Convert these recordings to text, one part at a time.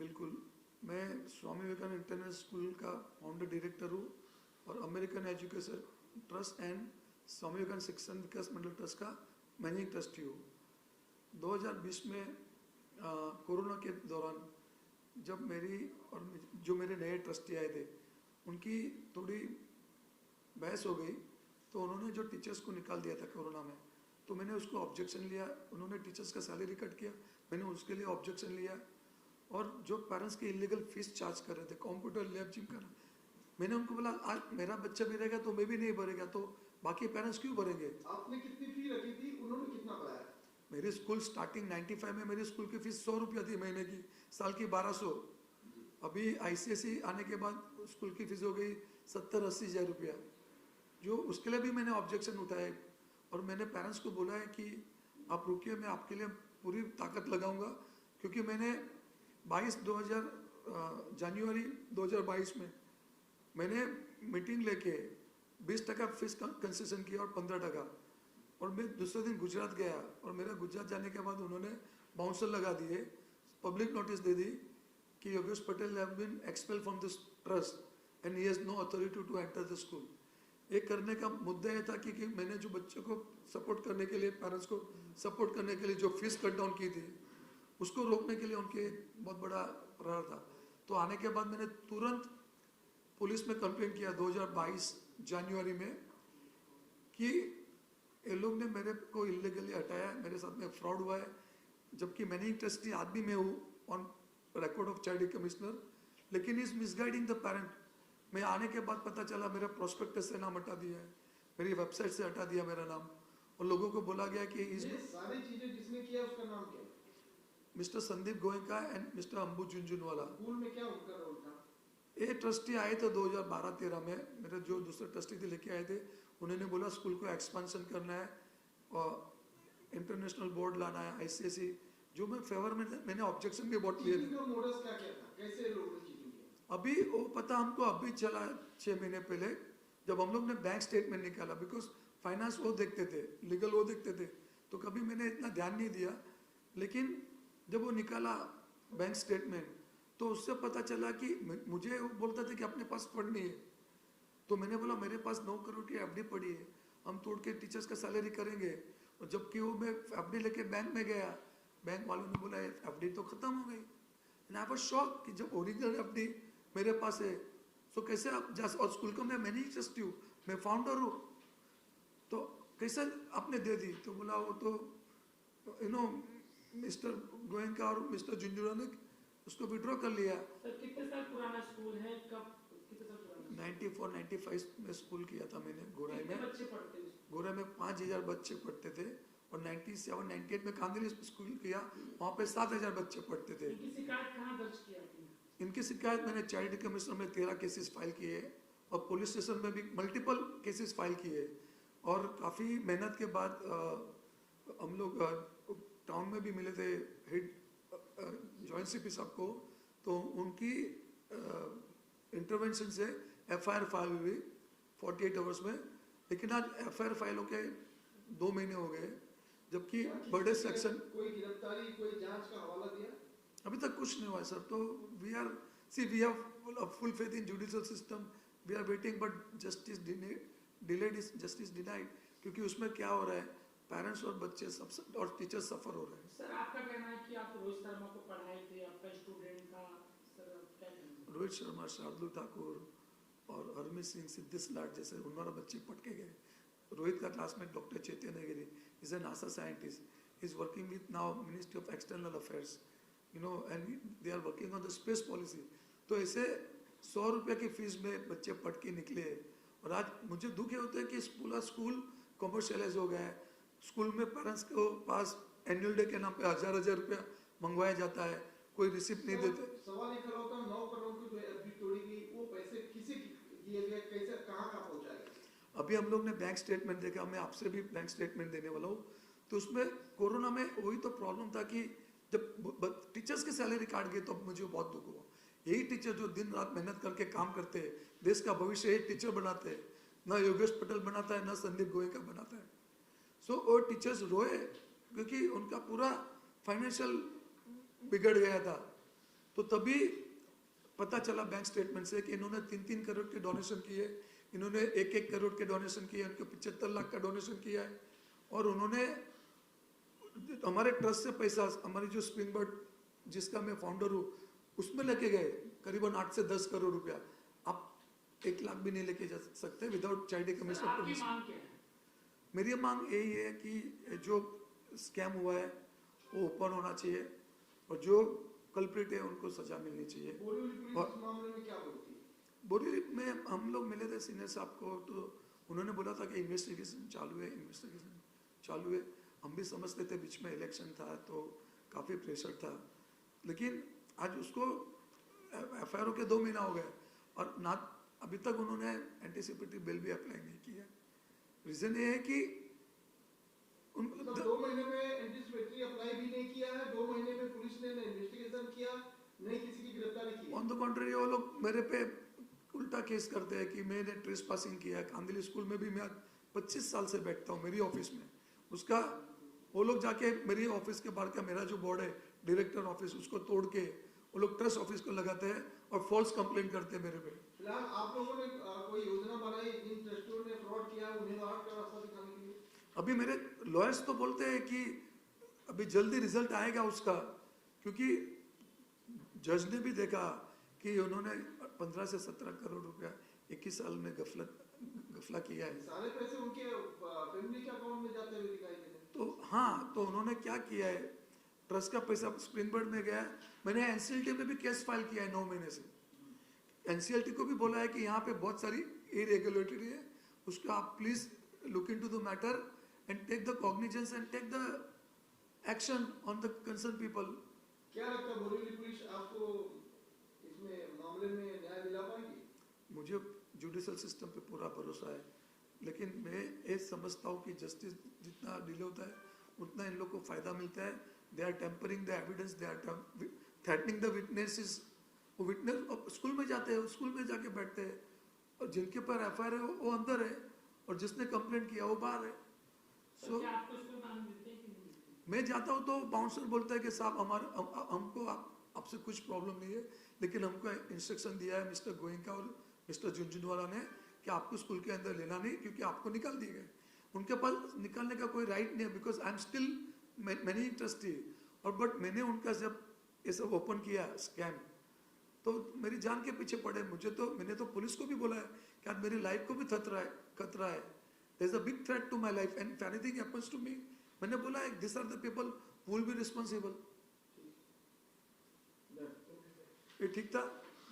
बिल्कुल, मैं Swami Vivekananda international school का फाउंडर डायरेक्टर हूँ और American education trust and Swami Vivekananda शिक्षण विकास मंडल ट्रस्ट का मैनेजिंग ट्रस्टी हूँ। 2020 में कोरोना के दौरान जब मेरी और जो मेरे नए ट्रस्टी आए थे उनकी थोड़ी बहस हो गई, तो उन्होंने जो टीचर्स को निकाल दिया था कोरोना में, तो मैंने उसको ऑब्जेक्शन लिया। उन्होंने टीचर्स का सैलरी कट किया, मैंने उसके लिए ऑब्जेक्शन लिया। और जो पेरेंट्स की इलीगल फीस चार्ज कर रहे थे कंप्यूटर लैब जिम का, मैंने उनको बोला आज मेरा बच्चा भी रहेगा तो मैं भी नहीं भरेगा, तो बाकी पेरेंट्स क्यों भरेंगे। आपने कितनी फी रखी थी, उन्होंने कितना बढ़ाया? मेरी स्कूल स्टार्टिंग 95 में मेरी स्कूल की फीस 100 रुपया थी महीने की, साल की 1200। अभी ICSE आने के बाद स्कूल की फीस हो गई 70-80 हज़ार रुपया, जो उसके लिए भी मैंने ऑब्जेक्शन उठाए। और मैंने पेरेंट्स को बोला है कि आप रुकिए, मैं आपके लिए पूरी ताकत लगाऊंगा, क्योंकि मैंने 20 जनवरी 2022 में मैंने मीटिंग लेके 20% फीस कंसेशन किया और 15%। और मैं दूसरे दिन गुजरात गया और मेरा गुजरात जाने के बाद उन्होंने बाउंसर लगा दिए, पब्लिक नोटिस दे दी कि Yogesh Patel have been expelled from this trust and he has no authority to enter the school. एक करने का मुद्दा यह था कि मैंने जो बच्चों को सपोर्ट करने के लिए, पेरेंट्स को सपोर्ट करने के लिए जो फीस कट डाउन की थी, उसको रोकने के लिए उनके बहुत बड़ा प्रयास था। तो आने के बाद मैंने तुरंत पुलिस में कंप्लेंट किया 2022 जनवरी में कि ये लोग ने मेरे को इलीगली हटाया, मेरे साथ में फ्रॉड हुआ है, जबकि मैनेजिंग ट्रस्टी आदमी मैं हूँ on record of child commissioner, लेकिन इज मिसगाइडिंग द पेरेंट। मैं आने के बाद पता चला मेरा प्रोस्पेक्टस से नाम हटा दिया है, मेरी वेबसाइट से हटा दिया मेरा नाम, और लोगों को बोला गया कि ये सारी चीजें जिसने किया उसका नाम क्या है? Mister Sandeep Goenka and mister Ambu Jhunjhunwala. School में क्या उनका रोल था? ये ट्रस्टी आए थे 2012-13 में, मेरे जो दूसरे ट्रस्टी थे लेके आए थे, उन्होंने बोला स्कूल को एक्सपांशन करना है और इंटरनेशनल बोर्ड लाना है, ICSE, जो मैं फेवर में मैंने ऑब्जेक्शन भी बहुत लिए थे। मोडस क्या क्या था, कैसे लोग चीटिंग किया? अभी वो पता हमको अभी चला 6 महीने पहले, जब हम लोग ने बैंक स्टेटमेंट निकाला, बिकॉज फाइनेंस वो देखते थे, लीगल वो देखते थे, तो कभी मैंने इतना ध्यान नहीं दिया। लेकिन जब वो निकाला बैंक स्टेटमेंट, तो उससे पता चला कि मुझे वो बोलता था कि अपने पास फंड नहीं है, तो मैंने बोला मेरे पास 9 करोड़ की FD पड़ी है, हम तोड़ के टीचर्स का सैलरी करेंगे। और जबकि वो मैं FD लेके बैंक में गया, बैंक वालों ने बोला FD तो खत्म हो गई। एंड आई वाज शॉक कि जब ओरिजिनल FD मेरे पास है, तो कैसे आप जा, और स्कूल का मैं मैनेजिंग ट्रस्टी हूँ, मैं फाउंडर हूँ, तो कैसे आपने दे दी। तो बोला वो तो मिस्टर गोयनका और मिस्टर झुंझुनवाला ने उसको विड्रॉ कर लिया। सर कितने साल पुराना स्कूल है, कब कितने साल पुराना? 94-95 में स्कूल किया था मैंने गोराई में। बच्चे पढ़ते हैं? गोराई में 5000 बच्चे पढ़ते थे, और 97-98 में कांदिली स्कूल किया, वहाँ पे 7000 बच्चे पढ़ते थे। इनकी शिकायत कहाँ दर्ज किया? इनकी शिकायत मैंने चाइल्ड कमिश्नर में 13 केसेस फाइल किए, और पुलिस स्टेशन में भी मल्टीपल केसेस फाइल किए। और काफ़ी मेहनत के बाद हम लोग टाउन में भी मिले थे हेड जॉइंट CP साहब को, तो उनकी इंटरवेंशन से FIR फाइल हुई 48 आवर्स में। लेकिन आज FIR फाइल होके 2 महीने हो गए, जबकि बड़े सेक्शन कोई गिरफ्तारी, कोई जांच का हवाला दिया? अभी तक कुछ नहीं हुआ है सर। तो we have full faith in judicial system, we are waiting, but justice delayed is justice denied, क्योंकि उसमें क्या हो रहा है, पेरेंट्स और बच्चे सब और टीचर्स सफर हो रहे हैं। सर आपका कहना है कि आप रोहित शर्मा को पढ़ाए थे, आपका स्टूडेंट था, सर क्या कहना है? रोहित शर्मा, शार्दुल ठाकुर और हरमीत सिंह, सिद्धिश लाट जैसे 19 बच्चे पटके गए। रोहित का classmate doctor Chaitanya Giri is a NASA scientist, is working with now ministry of external affairs, and they are working on the space policy। तो ऐसे 100 रुपये की फीस में बच्चे पढ़ के निकले, और आज मुझे दुख ये होता है कि स्कूल कॉमर्शियलाइज हो गया है। स्कूल में पेरेंट्स को पास एनुअल डे के नाम पे 1000 रुपया मंगवाया जाता है, कोई रिसिप्ट नहीं देते। सवाल ये खड़ा होता है 9 करोड़ की जो FD तोड़ी गई, वो पैसे किसे दिए गए, कैसे कहाँ पहुँचाए? अभी हम लोग ने बैंक स्टेटमेंट देखा, मैं आपसे भी बैंक स्टेटमेंट देने वाला हूँ। तो उसमें कोरोना में वही तो प्रॉब्लम था कि जब टीचर्स की सैलरी काट गई तो मुझे बहुत दुख हुआ। यही टीचर जो दिन रात मेहनत करके काम करते हैं, देश का भविष्य यही टीचर बनाते हैं, ना योगेश पटेल बनाता है, ना संदीप गोयनका बनाता है। सो वो टीचर्स रोए क्योंकि उनका पूरा फाइनेंशियल बिगड़ गया था। तो तो तभी पता चला बैंक स्टेटमेंट से कि इन्होंने 3-3 करोड़ के डोनेशन किए, इन्होंने 1-1 करोड़ के डोनेशन किए, उनको 75 लाख का डोनेशन किया है। और उन्होंने हमारे ट्रस्ट से पैसा, हमारी जो स्प्रिंगबर्ड जिसका मैं फाउंडर हूँ, उसमें लेके गए करीबन 8 से 10 करोड़ रुपया। आप 1 लाख भी नहीं लेके जा सकते विदाउट चैरिटी सर, कमिश्नर आपकी परमिशन। मांग क्या है? मेरी मांग यही है कि जो स्कैम हुआ है वो ओपन होना चाहिए और जो कल्प्रिट है उनको सजा मिलनी चाहिए। बोरीवली पुलिस और- इस मामले में क्या बोलती है? बोरी में हम लोग मिले थे सीनियर साहब को, तो उन्होंने बोला था कि इन्वेस्टिगेशन चालू है। हम भी समझते थे बीच में इलेक्शन था तो काफ़ी प्रेशर था, लेकिन आज उसको एफआईआर के 2 महीना हो गए और ना अभी तक उन्होंने एंटीसिपेटरी बिल भी अप्लाई नहीं किया। रीज़न ये है कि मतलब 2 महीने में एंटीसिपेटरी अप्लाई भी नहीं किया है, 2 महीने में पुलिस ने इन्वेस्टिगेशन किया, नहीं किसी की गिरफ्तारी की। ऑन द कॉन्ट्री वो लोग मेरे पे उल्टा केस करते हैं कि मैंने ट्रेस पासिंग किया है। कांदिली स्कूल में भी मैं 25 साल से बैठता हूँ मेरी ऑफिस में, उसका वो लोग जाके मेरी ऑफिस के बाहर का मेरा जो बोर्ड है डायरेक्टर ऑफिस, उसको तोड़ के वो लोग ट्रस्ट ऑफिस को लगाते हैं और फॉल्स कंप्लेंट करते हैं मेरे पे। फिलहाल आप लोगों ने कोई योजना बनाई जिन ट्रस्टियों ने फ्रॉड किया उन्हें बाहर का रास्ता दिखाने के लिए? अभी मेरे लॉयर्स तो बोलते हैं कि अभी जल्दी रिजल्ट आएगा उसका, क्योंकि जज ने भी देखा कि उन्होंने 15 से 17 करोड़ रुपया 21 साल में गफला किया है। सारे पैसे उनके फैमिली के अकाउंट में जाते हुए दिखाई दे रहे हैं। तो हाँ, तो उन्होंने क्या किया है, ट्रस्ट का पैसा स्प्रिंगबर्ड में गया। मैंने एनसीएलटी में भी केस फाइल किया है 9 महीने से। एनसीएलटी को भी बोला है कि यहाँ पे बहुत सारी इरेगुलरिटी है, उसका आप please look into the matter and take the cognizance and take the action on the concern people. क्या लगता है बोरीवली पुलिस आपको इसमें मामले में न्याय दिला पाएगी? मुझे जुडिशल सिस्टम पे पूरा भरोसा है, लेकिन मैं ये समझता हूँ कि जस्टिस जितना डिले होता है उतना इन लोग को फायदा मिलता है। They are tampering the evidences, they are threatening the witnesses. वो विटनेस स्कूल में जाते हैं, स्कूल में जाके बैठते हैं और जिनके पर एफआईआर है वो अंदर है और जिसने कंप्लेंट किया वो बाहर है। सर, क्या आपको इसको काम देते हैं कि नहीं देते? मैं जाता हूँ तो बाउंसर बोलता है कि साहब हमको आपसे कुछ प्रॉब्लम नहीं है, लेकिन हमको इंस्ट्रक्शन दिया है मिस्टर गोयनका और मिस्टर झुंझुनवाला ने कि आपको स्कूल के अंदर लेना नहीं, क्योंकि आपको निकाल दिए गए। उनके पास निकालने का कोई राइट नहीं है, because I am still managing trustee. और बट मैंने उनका जब ये सब ओपन किया स्कैम, तो मेरी जान के पीछे पड़े। मैंने तो पुलिस को भी बोला है कि आज मेरी लाइफ को भी खतरा है। There is a big threat to my life and if anything happens to me, मैंने बोला है this are the people who will be responsible. ये ठीक था।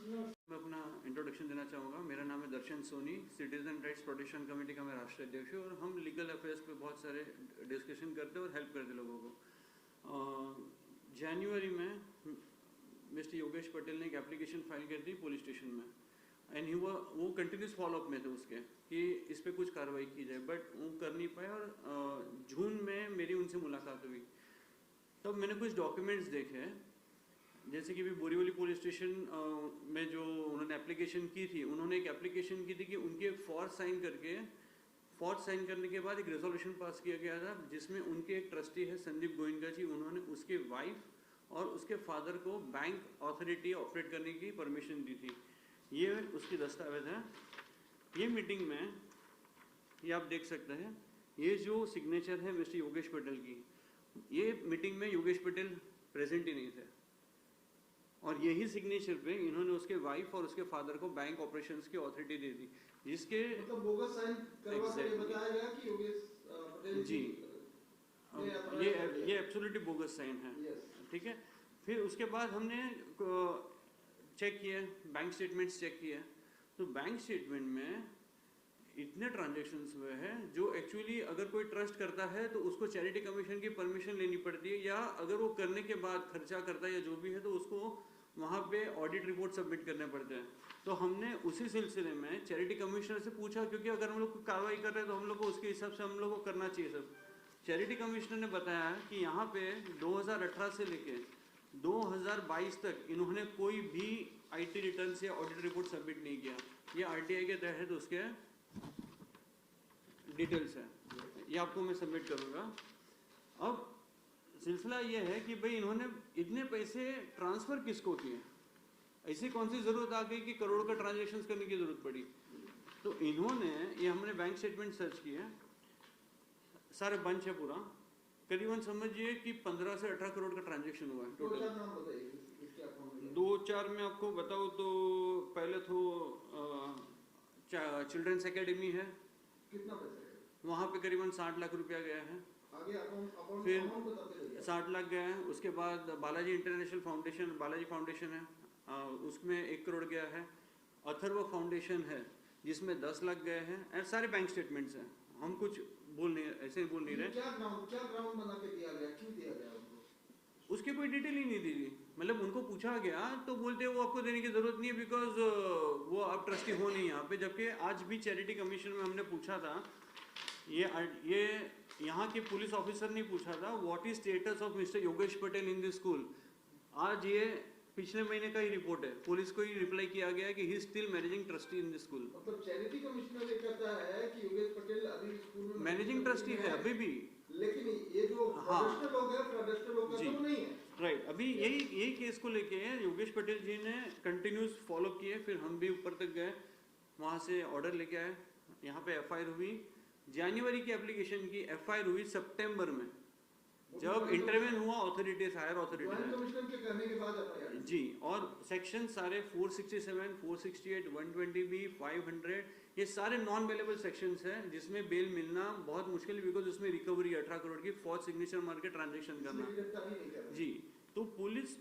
मैं अपना इंट्रोडक्शन देना चाहूँगा। मेरा नाम है Darshan Soni, citizen rights protection committee का मैं राष्ट्रीय अध्यक्ष हूँ और हम लीगल अफेयर्स पे बहुत सारे डिस्कशन करते हैं और हेल्प करते लोगों को। जनवरी में मिस्टर योगेश पटेल ने एक एप्लीकेशन फाइल कर दी पुलिस स्टेशन में एंड वो कंटिन्यूस फॉलोअप में थे उसके कि इस पर कुछ कार्रवाई की जाए, बट वो कर नहीं पाए। और जून में मेरी उनसे मुलाकात हुई, तब मैंने कुछ डॉक्यूमेंट्स देखे, जैसे कि भी बोरीवली पुलिस स्टेशन में जो उन्होंने एप्लीकेशन की थी, उन्होंने एक एप्लीकेशन की थी कि उनके फॉर्ज साइन करने के बाद एक रेजोल्यूशन पास किया गया था जिसमें उनके एक ट्रस्टी है संदीप गोयनका जी, उन्होंने उसके वाइफ और उसके फादर को बैंक अथॉरिटी ऑपरेट करने की परमिशन दी थी। ये उसकी दस्तावेज है। ये मीटिंग में ये आप देख सकते हैं, ये जो सिग्नेचर है मिस्टर योगेश पटेल की, ये मीटिंग में योगेश पटेल प्रेजेंट ही नहीं थे और यही सिग्नेचर पे इन्होंने उसके वाइफ और उसके फादर को बैंक ऑपरेशंस की अथॉरिटी दे दी, जिसके मतलब बोगस साइन करवा कर ये बताया गया कि योगेश पटेल जी ने अपना ये एब्सोल्युटली बोगस साइन है। यस। ठीक है, फिर उसके बाद हमने चेक किया, बैंक स्टेटमेंट्स चेक किया, तो बैंक स्टेटमेंट में इतने ट्रांजैक्शंस हुए हैं जो एक्चुअली अगर कोई ट्रस्ट करता है तो उसको चैरिटी कमीशन की परमिशन लेनी पड़ती है, या अगर वो करने के बाद खर्चा करता है या जो भी है तो उसको वहाँ पे ऑडिट रिपोर्ट सबमिट करने पड़ते हैं। तो हमने उसी सिलसिले में चैरिटी कमिश्नर से पूछा, क्योंकि अगर हम लोग कार्रवाई कर रहे हैं तो हम लोग को उसके हिसाब से हम लोग को करना चाहिए सब। चैरिटी कमिश्नर ने बताया कि यहाँ पे 2018 से लेके 2022 तक इन्होंने कोई भी IT रिटर्न या ऑडिट रिपोर्ट सबमिट नहीं किया। ये RTI के तहत उसके डिटेल्स है, ये आपको मैं सबमिट करूँगा। अब सिलसिला ये है कि भाई इन्होंने इतने पैसे ट्रांसफ़र किसको किए, ऐसी कौन सी जरूरत आ गई कि करोड़ का ट्रांजेक्शन करने की जरूरत पड़ी? तो इन्होंने, ये हमने बैंक स्टेटमेंट सर्च किया, सारे बंच है पूरा, करीबन समझिए कि 15 से 18 करोड़ का ट्रांजेक्शन हुआ है दो टोटल। चार नाम बताइए इसके अकाउंट में। 2-4 में आपको बताऊँ तो पहले तो चिल्ड्रंस एकेडमी है, कितना पैसा है? वहाँ पे करीबन 60 लाख रुपया गया है। आगे अकाउंट फिर अकाउंट बताते रहिए। 60 लाख गया है। उसके बाद Balaji international foundation, Balaji foundation है, उसमें 1 करोड़ गया है। अथर्व फाउंडेशन है जिसमें 10 लाख गए हैं। और सारे बैंक स्टेटमेंट्स हैं, हम कुछ बोल नहीं, ऐसे बोल नहीं रहे। क्या ग्राउंड बना के दिया गया, क्यों दिया गया उनको? उसकी कोई डिटेल ही नहीं दी थी, मतलब उनको पूछा गया तो बोलते वो आपको देने की जरूरत नहीं है बिकॉज वो अब ट्रस्टी हो नहीं यहाँ पे। जबकि आज भी चैरिटी कमीशन में हमने पूछा था, ये यहाँ के पुलिस ऑफिसर ने पूछा था what is status of mister Yogesh Patel in this school. आज ये पिछले महीने का ही रिपोर्ट है, पुलिस को ही रिप्लाई किया गया कि he still managing trustee in this school. मतलब चैरिटी कमिश्नर ये कहता है कि योगेश पटेल अभी स्कूल में मैनेजिंग ट्रस्टी है अभी भी, लेकिन ये जो हाँ। रजिस्टर्ड लोग हैं, रजिस्टर्ड लोग हैं, जी। तो वो नहीं है। राइट, अभी यही केस को लेके योगेश पटेल जी ने कंटिन्यूस फॉलो किए। फिर हम भी ऊपर तक गए, वहाँ से ऑर्डर लेके आए, यहाँ पे एफआईआर हुई। जनवरी की एप्लीकेशन की एफआईआर हुई सितंबर में, जब इंटरवेन हुआ authorities, higher joint authorities commissioner के कहने के बाद एफआईआर जी। और सेक्शन सारे 467, 468, 120B, 500 ये सारे नॉन बेलेबल सेक्शंस हैं जिसमें बेल मिलना बहुत मुश्किल है बिकॉज उसमें रिकवरी 18 करोड़ की फॉर सिग्नेचर मार के ट्रांजेक्शन करना गिरफ्तारी नहीं कर रहे। जी। तो पुलिस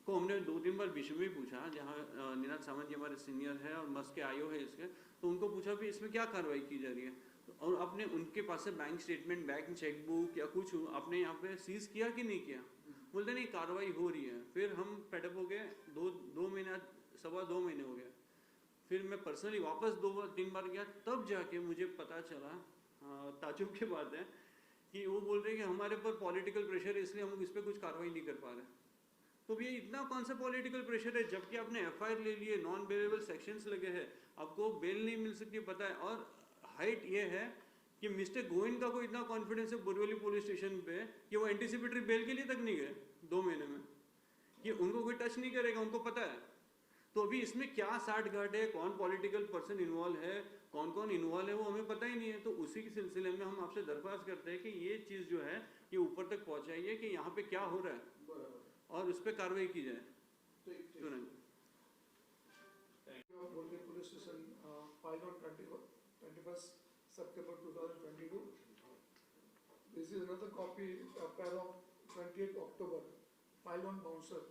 को हमने 2-3 बार विषय में पूछा, जहाँ निनाद सावंत जी हमारे सीनियर है और मस्क के आईओ है इसके, तो उनको पूछा भी इसमें क्या कार्रवाई की जा रही है। और आपने उनके पास से बैंक स्टेटमेंट, बैंक चेकबुक या कुछ आपने यहाँ पे सीज किया कि नहीं किया? बोलते नहीं कार्रवाई हो रही है। फिर हम पेडअप हो गए, 2 महीना, 2.25 महीने हो गए। फिर मैं पर्सनली वापस 2-3 बार गया, तब जाके मुझे पता चला, ताजुब की बात है कि वो बोल रहे हैं कि हमारे पर पॉलिटिकल प्रेशर है इसलिए हम इस पर कुछ कार्रवाई नहीं कर पा रहे। तो ये इतना कौन सा पॉलिटिकल प्रेशर है जबकि आपने एफआईआर ले लिए, नॉन बेलेबल सेक्शंस लगे हैं, आपको बेल नहीं मिल सकती पता है। और हाइट ये है कि मिस्टर गोविंद का कोई इतना कॉन्फिडेंस है बोरीवली पुलिस स्टेशन पे कि वो एंटीसिपेटरी बेल के लिए तक नहीं गए 2 महीने में, कि उनको कोई टच नहीं करेगा, उनको पता है। तो अभी इसमें क्या साठ गांठ है, कौन पॉलिटिकल पर्सन इन्वॉल्व है, कौन कौन इन्वॉल्व है, वो हमें पता ही नहीं है। तो उसी के सिलसिले में हम आपसे दरख्वास्त करते हैं कि ये चीज़ जो है ये ऊपर तक पहुंचाइए कि यहाँ पे क्या हो रहा है और उस पर कार्रवाई की जाए तुरंत। बोलके police station file on 21st September 2022. This is another copy, pair of 28th October, file on bouncer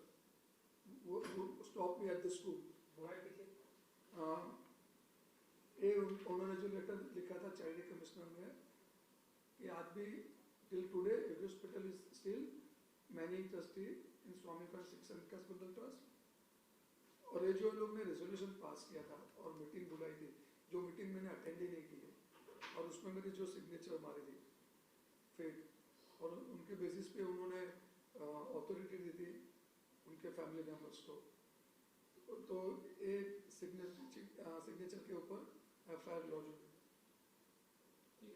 who stopped me at the school. ये उन्होंने जो लेटर लिखा था चाइल्ड कमिश्नर में कि आज भी till today Yogesh Patel is still managing trustee in Swami fund शिक्षा विकास मंडल ट्रस्ट। और ये जो लोग ने रेजोल्यूशन पास किया था और मीटिंग बुलाई थी, जो मीटिंग मैंने अटेंड ही नहीं की है, और उसमें मेरी जो सिग्नेचर मारी थी फेक, और उनके बेसिस पे उन्होंने अथॉरिटी दी थी उनके फैमिली मेम्बर्स को। तो एक सिग्नेचर के ऊपर एफआईआर लॉन्च हुई।